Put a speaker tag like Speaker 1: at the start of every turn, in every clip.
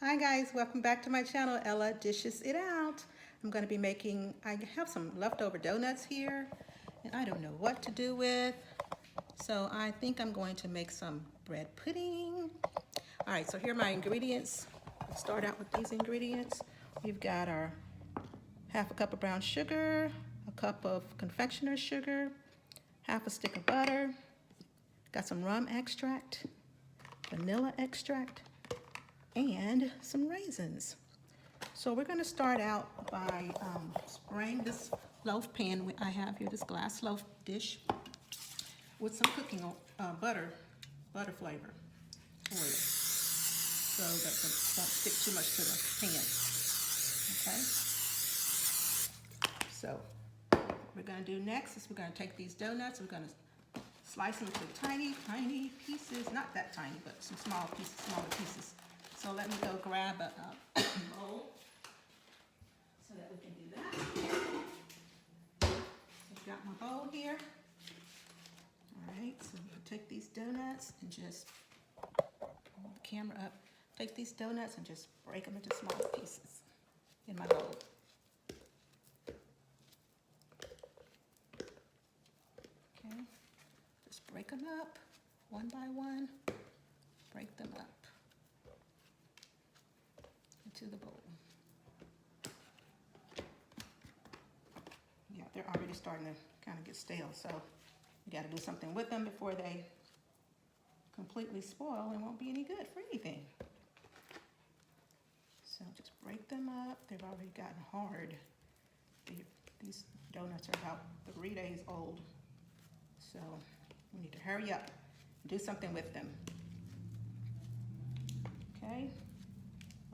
Speaker 1: Hi guys, welcome back to my channel, Ella Dishes It Out. I'm going to be making, I have some leftover donuts here and I don't know what to do with. So I think I'm going to make some bread pudding. All right, so here are my ingredients. I'll start out with these ingredients. We've got our half a cup of brown sugar, a cup of confectioner's sugar, half a stick of butter, got some rum extract, vanilla extract, and some raisins. So we're going to start out by spraying this loaf pan I have here, this glass loaf dish, with some cooking butter flavor oil, so that it won't stick too much to the pan. Okay. So what we're going to do next is we're going to take these donuts. We're going to slice them into tiny pieces, not that tiny, but some smaller pieces. So let me go grab a bowl so that we can do that. So I've got my bowl here. All right, so I'm going to take these donuts and just hold the camera up. Take these donuts and just break them into smaller pieces in my bowl. Okay, just break them up one by one. Break them up into the bowl. Yeah, they're already starting to kind of get stale, so you got to do something with them before they completely spoil and won't be any good for anything. So just break them up. They've already gotten hard. These donuts are about 3 days old, so we need to hurry up and do something with them. Okay,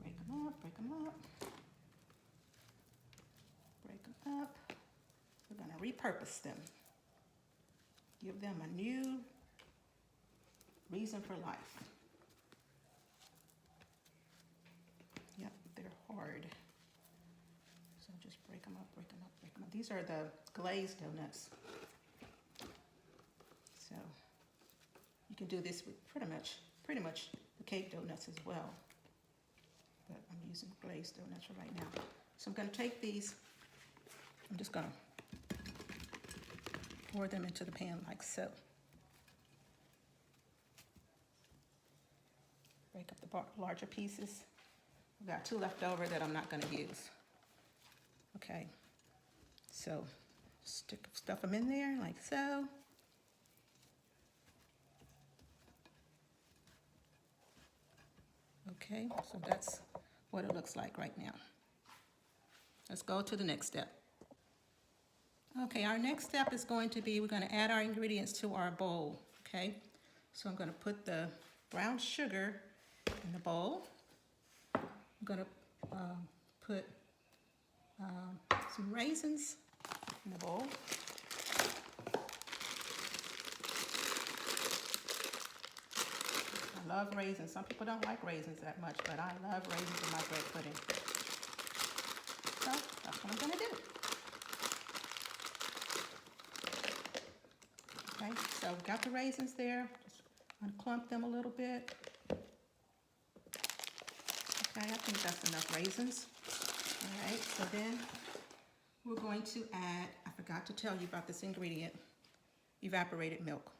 Speaker 1: break them up, break them up, break them up. We're going to repurpose them. Give them a new reason for life. Yep, they're hard. So just break them up, break them up, break them up. These are the glazed donuts. So you can do this with pretty much the cake donuts as well. But I'm using glazed donuts for right now. So I'm going to take these, I'm just going to pour them into the pan like so. Break up the larger pieces. We've got 2 left over that I'm not going to use. Okay, so stuff them in there like so. Okay, so that's what it looks like right now. Let's go to the next step. Okay, our next step is going to be, we're going to add our ingredients to our bowl, okay? So I'm going to put the brown sugar in the bowl. I'm going to put some raisins in the bowl. I love raisins. Some people don't like raisins that much, but I love raisins in my bread pudding. So that's what I'm going to do. Okay, so we've got the raisins there. Just unclump them a little bit. Okay, I think that's enough raisins. All right, so then we're going to add, I forgot to tell you about this ingredient, evaporated milk.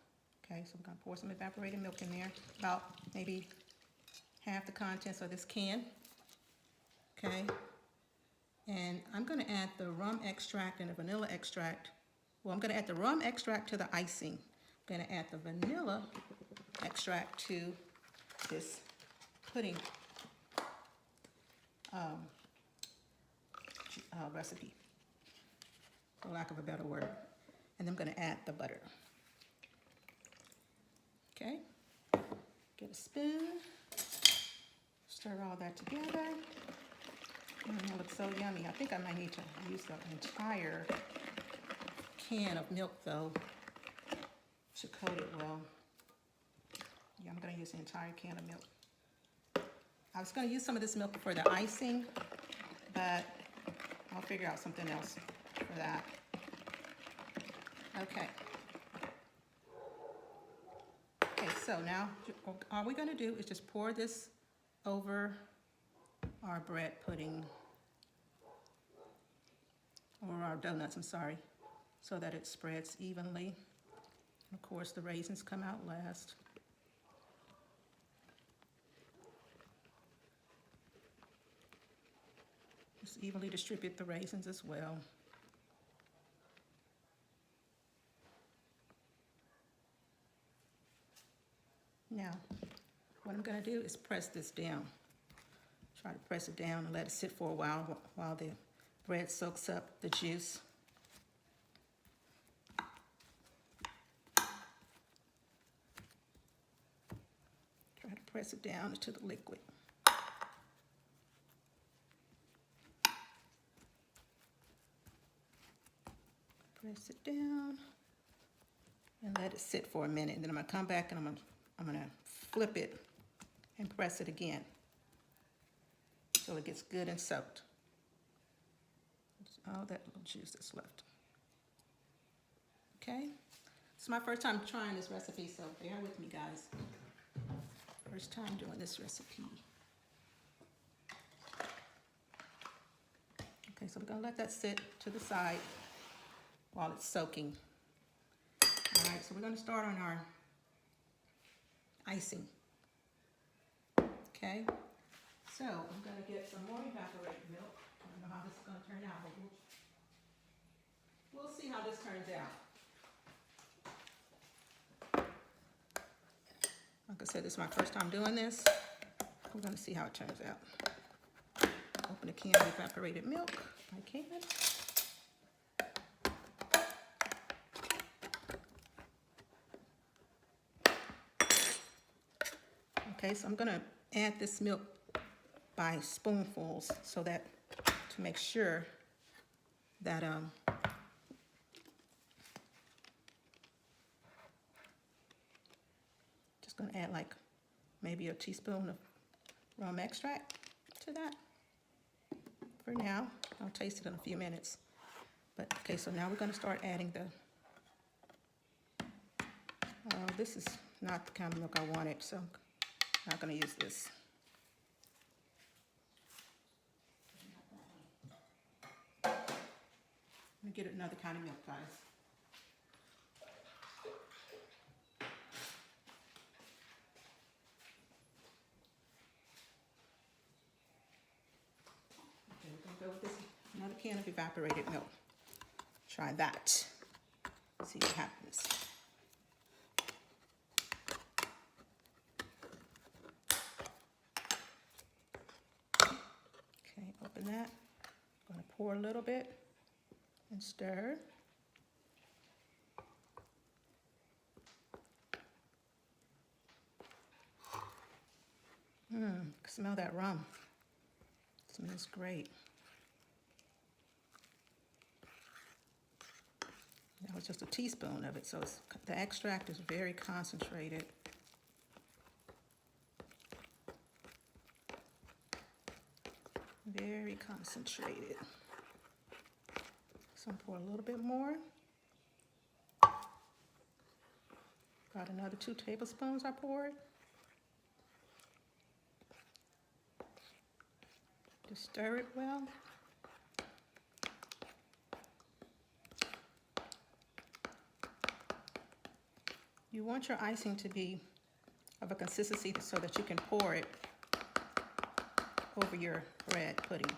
Speaker 1: Okay, so we're going to pour some evaporated milk in there, about maybe half the contents of this can. Okay, and I'm going to add the rum extract and the vanilla extract. Well, I'm going to add the rum extract to the icing. I'm going to add the vanilla extract to this pudding recipe, for lack of a better word. And I'm going to add the butter. Okay, get a spoon, stir all that together. It looks so yummy. I think I might need to use the entire can of milk though to coat it well. Yeah, I'm going to use the entire can of milk. I was going to use some of this milk for the icing, but I'll figure out something else for that. Okay. Okay, so now all we're going to do is just pour this over our bread pudding, or our donuts, I'm sorry, so that it spreads evenly. Of course, the raisins come out last. Just evenly distribute the raisins as well. Now, what I'm going to do is press this down. Try to press it down and let it sit for a while the bread soaks up the juice. Try to press it down into the liquid. Press it down and let it sit for a minute. And then I'm going to come back and I'm going to flip it and press it again so it gets good and soaked. All that little juice that's left. Okay, it's my first time trying this recipe, so bear with me, guys. First time doing this recipe. Okay, so we're gonna let that sit to the side while it's soaking. All right, so we're gonna start on our icing. Okay, so I'm gonna get some more evaporated milk. I don't know how this is gonna turn out, but we'll see how this turns out. Like I said, this is my first time doing this. We're gonna see how it turns out. Open a can of evaporated milk. I can. Okay, so I'm gonna add this milk by spoonfuls so that to make sure that just gonna add like maybe a teaspoon of rum extract to that for now. I'll taste it in a few minutes. But okay, so now we're gonna start adding the this is not the kind of milk I wanted, so I'm not gonna use this. Let me get another kind of milk, guys. Okay, we're gonna go with this, another can of evaporated milk. Try that. See what happens. Okay, open that. I'm gonna pour a little bit and stir. Smell that rum. It smells great. That was just a teaspoon of it, so the extract is very concentrated. Very concentrated. So I'm pour a little bit more. Got another 2 tablespoons I poured. Just stir it well. You want your icing to be of a consistency so that you can pour it over your bread pudding.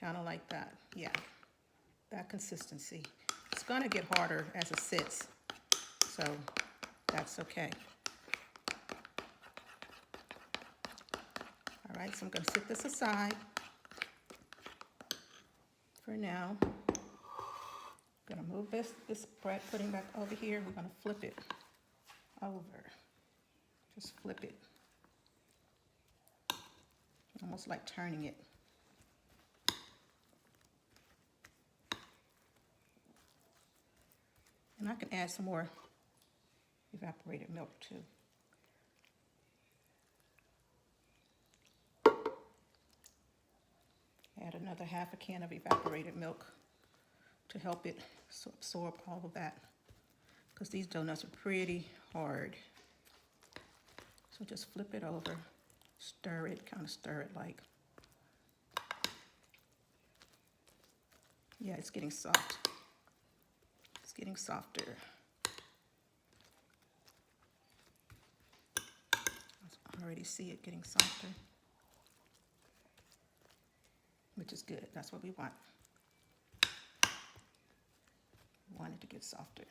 Speaker 1: Kind of like that, yeah, that consistency. It's gonna get harder as it sits, so that's okay. All right, so I'm gonna set this aside for now. I'm gonna move this bread pudding back over here. We're gonna flip it over. Just flip it. Almost like turning it. And I can add some more evaporated milk too. Add another half a can of evaporated milk to help it absorb all of that, because these donuts are pretty hard. So just flip it over, stir it, kind of stir it like. Yeah, it's getting soft. It's getting softer. I already see it getting softer, which is good. That's what we want. We want it to get softer.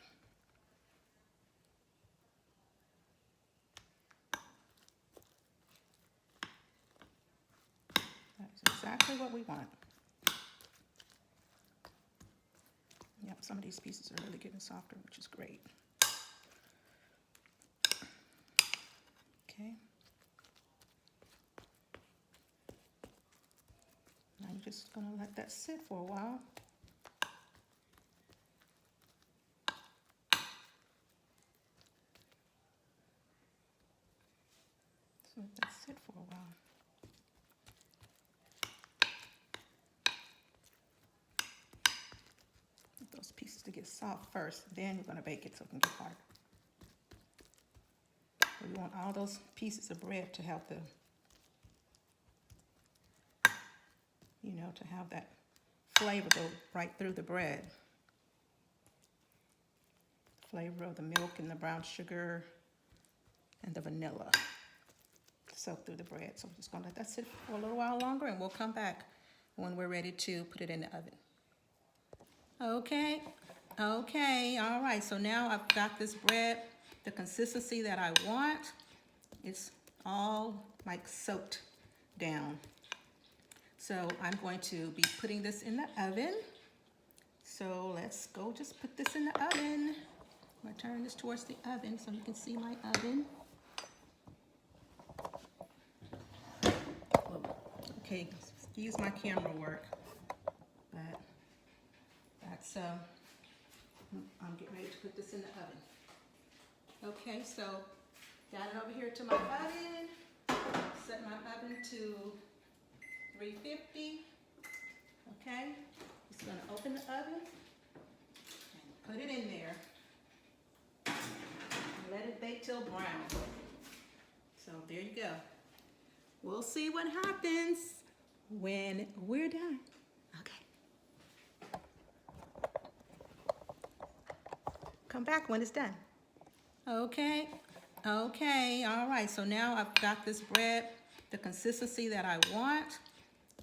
Speaker 1: That's exactly what we want. Yep, some of these pieces are really getting softer, which is great. Okay. Now you're just gonna let that sit for a while. So let that sit for a while. Get those pieces to get soft first, then you're gonna bake it so it can get hard. So you want all those pieces of bread to have the, you know, to have that flavor go right through the bread. Flavor of the milk and the brown sugar and the vanilla soak through the bread. So we're just gonna let that sit for a little while longer, and we'll come back when we're ready to put it in the oven. Okay, all right, so now I've got this bread, the consistency that I want. It's all like soaked down. So I'm going to be putting this in the oven. So let's go just put this in the oven. I'm gonna turn this towards the oven so you can see my oven. Okay, excuse my camera work, but that's, I'm getting ready to put this in the oven. Okay, so got it over here to my oven. Set my oven to 350. Okay, just gonna open the oven and put it in there. And let it bake till brown. So there you go. We'll see what happens when we're done. Okay. Come back when it's done. Okay, all right. So now I've got this bread, the consistency that I want.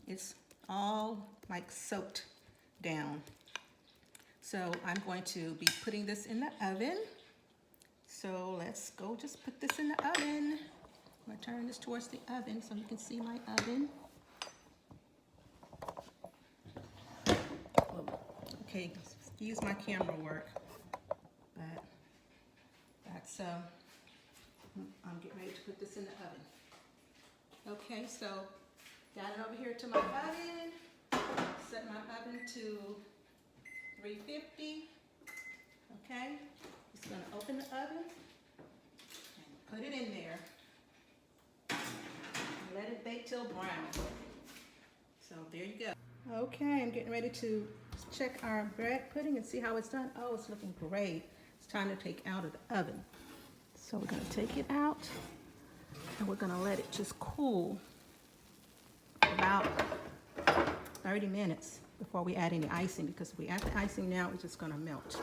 Speaker 1: It's all like soaked down. So I'm going to be putting this in the oven. So let's go just put this in the oven. I'm gonna turn this towards the oven so you can see my oven. Okay, excuse my camera work, but that's, I'm getting ready to put this in the oven. Okay, so got it over here to my oven. Set my oven to 350. Okay, just gonna open the oven and put it in there. Let it bake till brown. So there you go. Okay, I'm getting ready to check our bread pudding and see how it's done. Oh, it's looking great. It's time to take out of the oven. So we're gonna take it out and we're gonna let it just cool about 30 minutes before we add any icing, because if we add the icing now, it's just gonna melt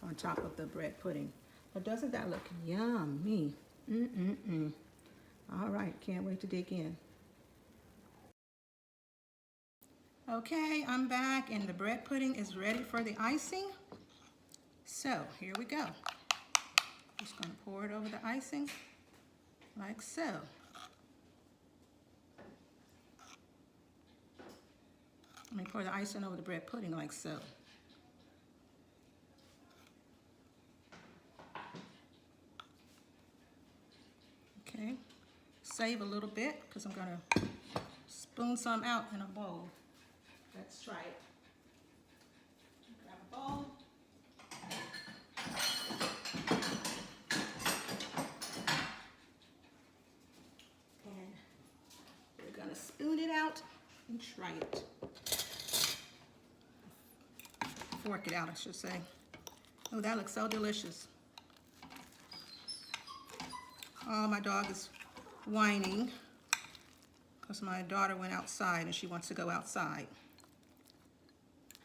Speaker 1: on top of the bread pudding. But doesn't that look yummy? All right, can't wait to dig in. Okay, I'm back and the bread pudding is ready for the icing. So here we go. Just gonna pour it over the icing like so. Let me pour the icing over the bread pudding like so. Okay, save a little bit because I'm gonna spoon some out in a bowl. Let's try it. Grab a bowl. And we're gonna spoon it out and try it. Fork it out, I should say. Oh, that looks so delicious. Oh, my dog is whining. because my daughter went outside and she wants to go outside.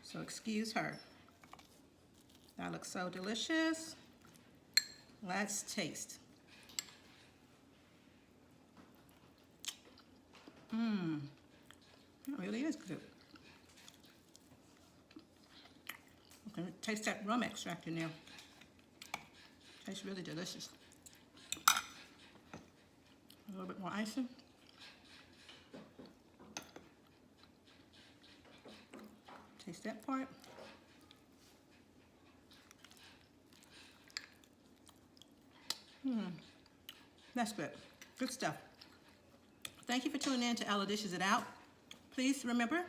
Speaker 1: So excuse her. That looks so delicious. Let's taste. It really is good. You can taste that rum extract in there. Tastes really delicious. A little bit more icing. Taste that part. That's good. Good stuff. Thank you for tuning in to Ella Dishes It Out. Please remember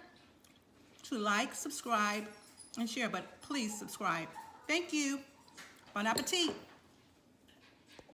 Speaker 1: to like, subscribe, and share, but please subscribe. Thank you. Bon appetit.